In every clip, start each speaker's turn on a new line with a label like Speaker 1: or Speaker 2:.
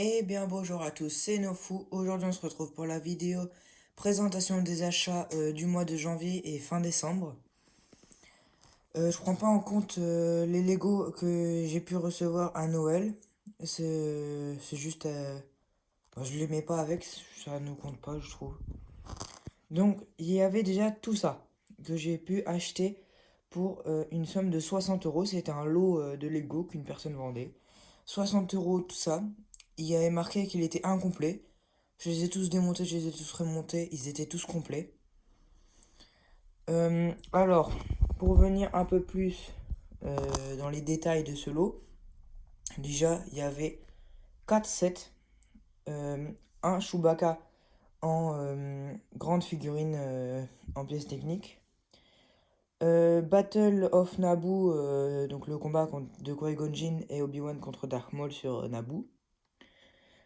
Speaker 1: Eh bien bonjour à tous, c'est Nofou. Aujourd'hui on se retrouve pour la vidéo présentation des achats du mois de janvier et fin décembre. Je prends pas en compte les Lego que j'ai pu recevoir à Noël. C'est juste... je les mets pas avec, ça ne compte pas je trouve. Donc il y avait déjà tout ça que j'ai pu acheter pour une somme de 60 euros. C'était un lot de Lego qu'une personne vendait. 60 euros tout ça. Il y avait marqué qu'il était incomplet. Je les ai tous démontés, je les ai tous remontés, ils étaient tous complets. Alors, pour venir un peu plus dans les détails de ce lot, déjà il y avait 4 sets, un Chewbacca en grande figurine en pièces techniques, Battle of Naboo, donc le combat de Qui-Gon Jinn et Obi-Wan contre Dark Maul sur Naboo,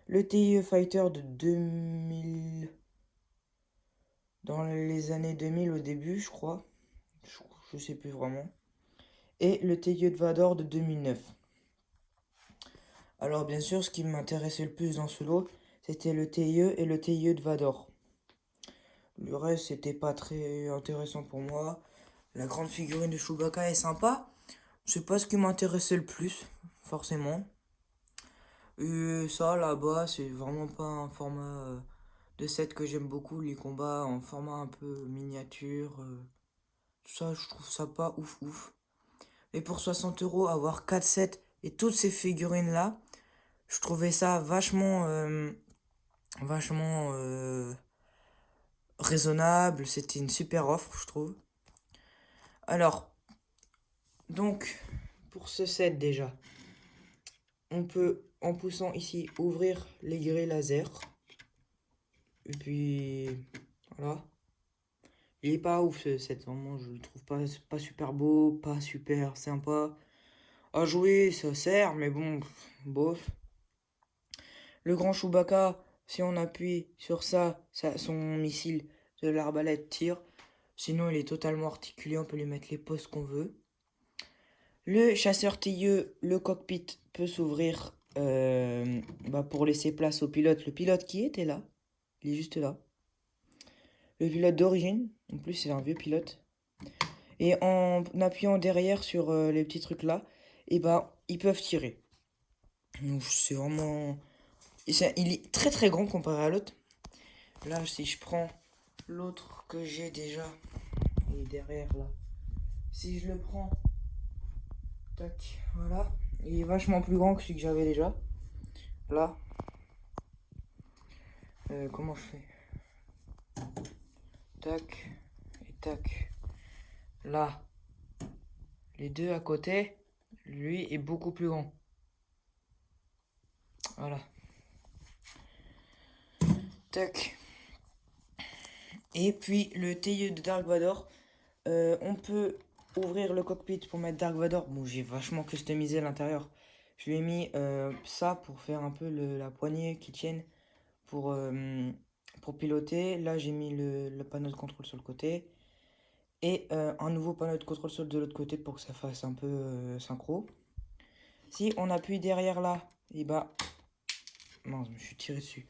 Speaker 1: le TIE Fighter de 2000, dans les années 2000 au début je crois, je sais plus vraiment, et le TIE de Vador de 2009. Alors bien sûr, ce qui m'intéressait le plus dans ce lot, c'était le TIE et le TIE de Vador. Le reste, c'était pas très intéressant pour moi. La grande figurine de Chewbacca est sympa. C'est pas ce qui m'intéressait le plus, forcément. Et ça, là-bas, c'est vraiment pas un format de set que j'aime beaucoup. Les combats en format un peu miniature. Tout ça, je trouve ça pas ouf ouf. Et pour 60 euros, avoir 4 sets et toutes ces figurines-là, je trouvais ça vachement raisonnable. C'était une super offre, je trouve. Alors, donc, pour ce set déjà, on peut, en poussant ici, ouvrir les grilles laser. Et puis, voilà. Il est pas ouf ce set, vraiment, je le trouve pas super beau, pas super sympa. À jouer, ça sert, mais bon, bof. Le grand Chewbacca, si on appuie sur ça, son missile de l'arbalète tire. Sinon, il est totalement articulé, on peut lui mettre les postes qu'on veut. Le chasseur tilleux, le cockpit peut s'ouvrir pour laisser place au pilote. Le pilote qui était là, il est juste là. Le pilote d'origine, en plus c'est un vieux pilote. Et en appuyant derrière sur les petits trucs là, ils peuvent tirer. Donc c'est vraiment... Il est très très grand comparé à l'autre. Là, si je prends l'autre que j'ai déjà, il est derrière là. Si je le prends, tac, voilà. Il est vachement plus grand que celui que j'avais déjà. Là, comment je fais? Tac, et tac. Là, les deux à côté, lui est beaucoup plus grand. Voilà. Tac. Et puis le TIE de Dark Vador, on peut ouvrir le cockpit pour mettre Dark Vador. Bon, j'ai vachement customisé l'intérieur. Je lui ai mis ça pour faire un peu la poignée qui tienne pour piloter. Là, j'ai mis le panneau de contrôle sur le côté. Et un nouveau panneau de contrôle sur de l'autre côté pour que ça fasse un peu synchro. Si on appuie derrière là, et mince, je me suis tiré dessus.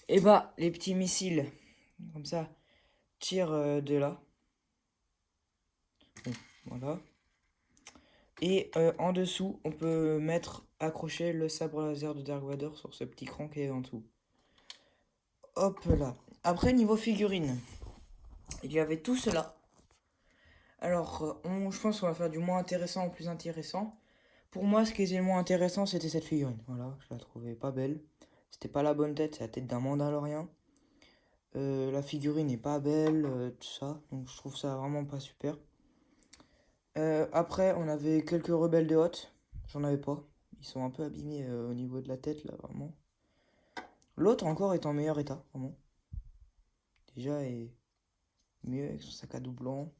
Speaker 1: Et les petits missiles, comme ça, tirent de là. Bon, voilà. Et en dessous, on peut accrocher le sabre laser de Dark Vador sur ce petit cran qui est en dessous. Hop là. Après, niveau figurine, il y avait tout cela. Alors, je pense qu'on va faire du moins intéressant au plus intéressant. Pour moi, ce qui était le moins intéressant, c'était cette figurine. Voilà, je la trouvais pas belle. C'était pas la bonne tête, c'est la tête d'un Mandalorien. La figurine n'est pas belle, tout ça. Donc je trouve ça vraiment pas super. Après, on avait quelques rebelles de Hoth. J'en avais pas. Ils sont un peu abîmés au niveau de la tête, là, vraiment. L'autre encore est en meilleur état, vraiment. Déjà est mieux avec son sac à dos blanc.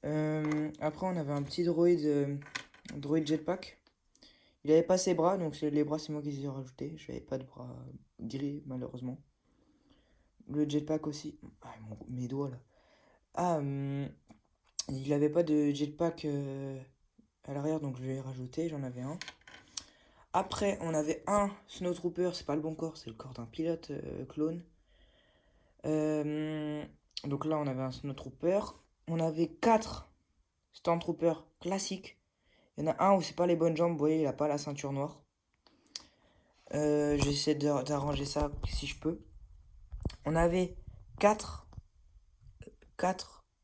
Speaker 1: Après, on avait un petit droïde jetpack. Il avait pas ses bras, donc les bras, c'est moi qui les ai rajoutés. Je n'avais pas de bras gris, malheureusement. Le jetpack aussi. Ah, mes doigts, là. Ah, il avait pas de jetpack à l'arrière, donc je l'ai rajouté, j'en avais un. Après, on avait un Snowtrooper, c'est pas le bon corps, c'est le corps d'un pilote clone. Donc là, on avait un Snowtrooper. On avait 4 Stormtroopers classiques. Il y en a un où c'est pas les bonnes jambes, vous voyez, il a pas la ceinture noire. J'essaie d'arranger ça si je peux. On avait 4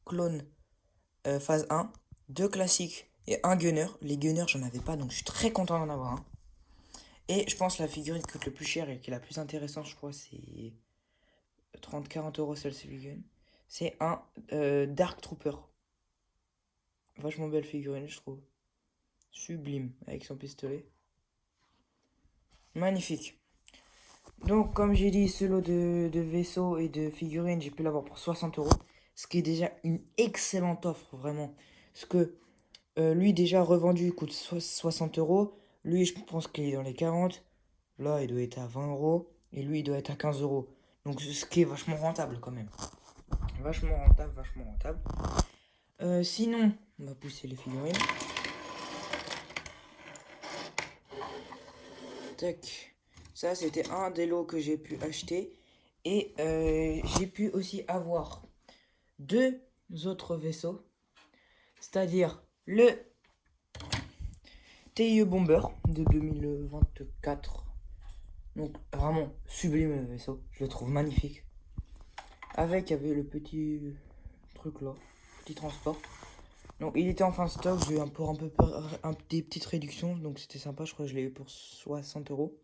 Speaker 1: clones phase 1, 2 classiques et un gunner. Les gunners, j'en avais pas, donc je suis très content d'en avoir un. Et je pense la figurine qui coûte le plus cher et qui est la plus intéressante, je crois, c'est 30-40 € celle figurine. C'est un Dark Trooper. Vachement belle figurine, je trouve. Sublime, avec son pistolet. Magnifique. Donc, comme j'ai dit, ce lot de vaisseaux et de figurines, j'ai pu l'avoir pour 60 €. Ce qui est déjà une excellente offre, vraiment. Parce que lui, déjà revendu, il coûte 60 €. Lui, je pense qu'il est dans les 40. Là, il doit être à 20 €. Et lui, il doit être à 15 €. Donc, ce qui est vachement rentable quand même. Vachement rentable, vachement rentable. Sinon, on va pousser les figurines. Tac. Ça, c'était un des lots que j'ai pu acheter. Et j'ai pu aussi avoir 2 autres vaisseaux. C'est-à-dire le TIE Bomber de 2024. Donc, vraiment sublime vaisseau. Je le trouve magnifique. Avec, il y avait le petit truc là. Petit transport. Donc, il était en fin de stock. J'ai eu des petites réductions. Donc, c'était sympa. Je crois que je l'ai eu pour 60 €.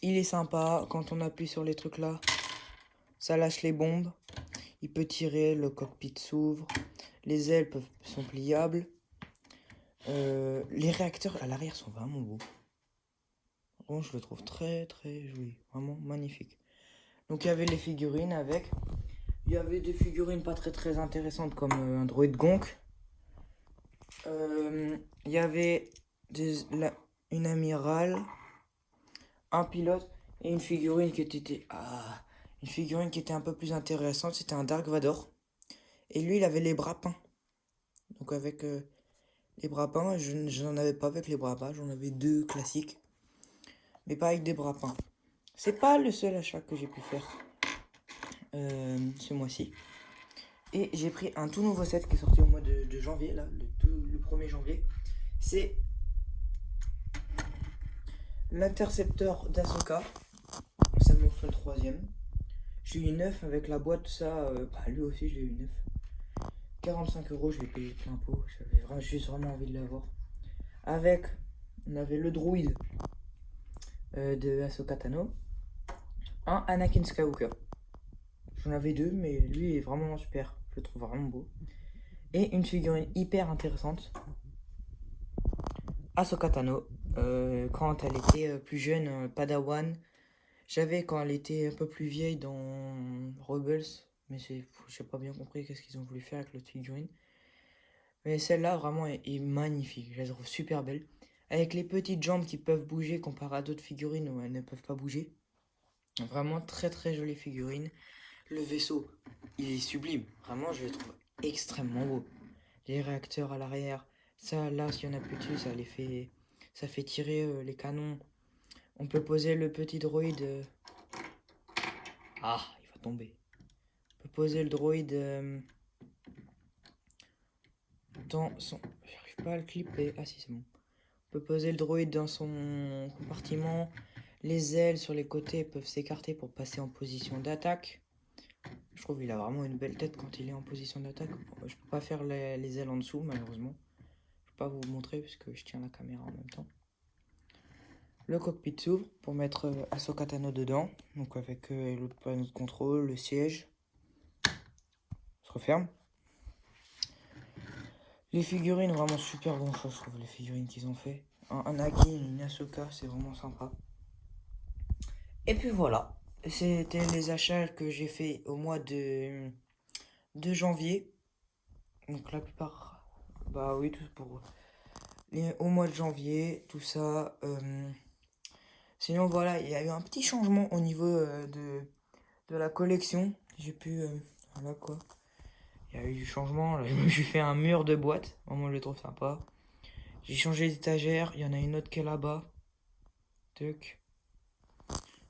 Speaker 1: Il est sympa. Quand on appuie sur les trucs là, ça lâche les bombes. Il peut tirer. Le cockpit s'ouvre. Les ailes sont pliables. Les réacteurs à l'arrière sont vraiment beaux. Bon, je le trouve très très joli. Vraiment magnifique. Donc, il y avait les figurines avec. Il y avait des figurines pas très très intéressantes comme un droïde Gonk. Il y avait une amirale, un pilote et une figurine qui était un peu plus intéressante. C'était un Dark Vador. Et lui, il avait les bras peints. Donc avec les bras peints, je n'en avais pas avec les bras peints. J'en avais 2 classiques. Mais pas avec des bras peints. C'est pas le seul achat que j'ai pu faire ce mois-ci. Et j'ai pris un tout nouveau set qui est sorti au mois de janvier, là, le 1er janvier. C'est l'intercepteur d'Ahsoka. Ça me fait le 3e. J'ai eu 9 avec la boîte, tout ça. Lui aussi, je l'ai eu 9. 45 €, je l'ai payé plein pot. J'avais juste vraiment envie de l'avoir. Avec, on avait le droïde de Ahsoka Tano. Un Anakin Skywalker. J'en avais 2, mais lui est vraiment super. Je le trouve vraiment beau. Et une figurine hyper intéressante. Ahsoka Tano. Quand elle était plus jeune, Padawan. J'avais quand elle était un peu plus vieille dans Rebels. Mais j'ai pas bien compris qu'est-ce qu'ils ont voulu faire avec l'autre figurine. Mais celle-là vraiment est magnifique. Je la trouve super belle. Avec les petites jambes qui peuvent bouger comparé à d'autres figurines où elles ne peuvent pas bouger. Vraiment très très jolie figurine. Le vaisseau, il est sublime. Vraiment, je le trouve extrêmement beau. Les réacteurs à l'arrière. Ça, là, s'il y en a plus dessus, ça fait tirer les canons. On peut poser le petit droïde. Ah, il va tomber. On peut poser le droïde dans son. J'arrive pas à le clipper. Ah si, c'est bon. On peut poser le droïde dans son compartiment. Les ailes sur les côtés peuvent s'écarter pour passer en position d'attaque. Je trouve qu'il a vraiment une belle tête quand il est en position d'attaque. Je peux pas faire les ailes en dessous, malheureusement. Je peux pas vous montrer puisque je tiens la caméra en même temps. Le cockpit s'ouvre pour mettre Ahsoka Tano dedans. Donc avec le panneau de contrôle, le siège. Se referme. Les figurines, vraiment super bon choix, je trouve, les figurines qu'ils ont fait. Un Anakin, une Ahsoka, c'est vraiment sympa. Et puis voilà. C'était les achats que j'ai fait au mois de janvier. Donc la plupart. Bah oui, tout pour. Au mois de janvier, tout ça. Sinon voilà, il y a eu un petit changement au niveau de la collection. J'ai pu. Voilà quoi. Il y a eu du changement. Là, j'ai fait un mur de boîte. Vraiment, je le trouve sympa. J'ai changé d'étagère. Il y en a une autre qui est là-bas. Tuc.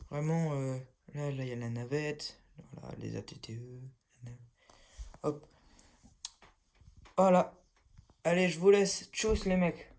Speaker 1: Vraiment, là, il y a la navette. Voilà, les ATTE. Hop. Voilà. Allez, je vous laisse. Tchuss les mecs.